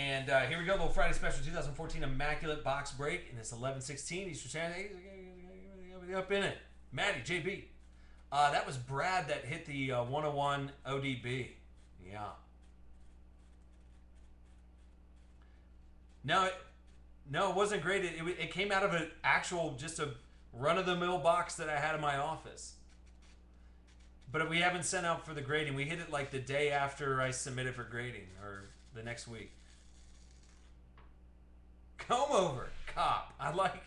And here we go, little Friday special 2014 Immaculate box break. And it's 11:16 Eastern Standard. Up in it. Maddie, JB. That was Brad that hit the 101 ODB. Yeah. No, it wasn't great. It came out of an actual, just a run-of-the-mill box that I had in my office. But we haven't sent out for the grading. We hit it like the day after I submitted for grading, or the next week. Comb over, cop. I like.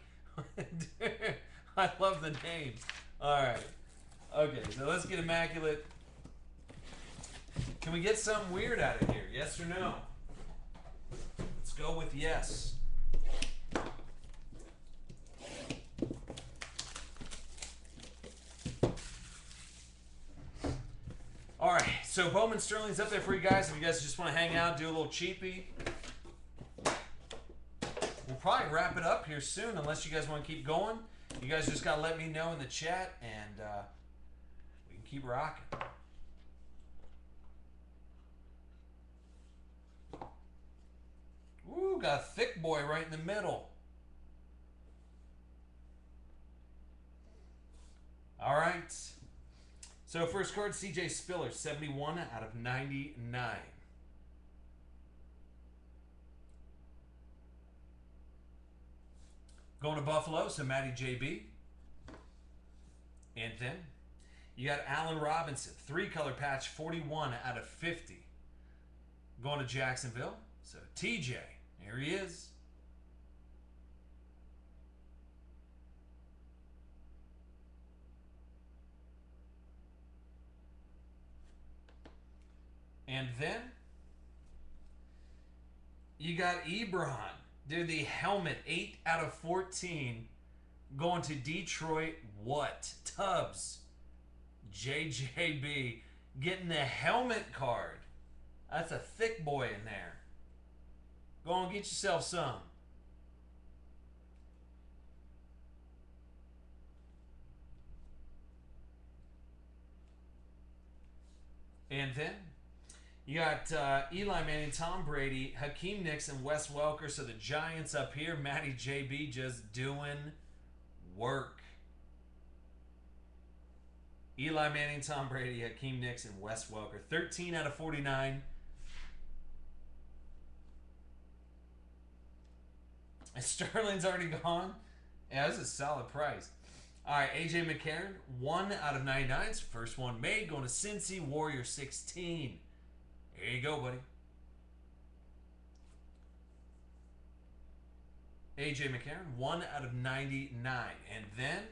I love the names. All right. Okay, so let's get Immaculate. Can we get something weird out of here? Yes or no? Let's go with yes. All right, so Bowman Sterling's up there for you guys. If you guys just want to hang out, do a little cheapy. We'll probably wrap it up here soon, unless you guys want to keep going. You guys just got to let me know in the chat, and we can keep rocking. Ooh, got a thick boy right in the middle. All right. So first card, CJ Spiller, 71 out of 99. Going to Buffalo, so Matty JB. And then you got Allen Robinson, 3-color patch, 41 out of 50. Going to Jacksonville, so TJ, here he is. And then you got Ebron. Dude, the helmet, 8 out of 14. Going to Detroit, what? Tubbs. JJB. Getting the helmet card. That's a thick boy in there. Go on, get yourself some. And then you got Eli Manning, Tom Brady, Hakeem Nicks, and Wes Welker. So the Giants up here. Matty JB just doing work. Eli Manning, Tom Brady, Hakeem Nicks, and Wes Welker. 13 out of 49. And Sterling's already gone. Yeah, this is a solid price. All right, AJ McCarron, 1 out of 99. It's the first one made. Going to Cincy, Warrior 16. There you go, buddy. AJ McCarron, 1 out of 99. And then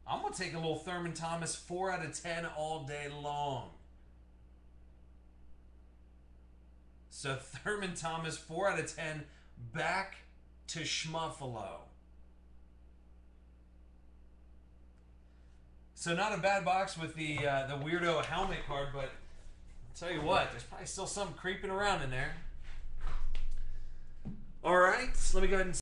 I'm going to take a little Thurman Thomas, 4 out of 10 all day long. So Thurman Thomas, 4 out of 10, back to Schmuffalo. So not a bad box with the weirdo helmet card, but I'll tell you what, there's probably still something creeping around in there. All right, so let me go ahead and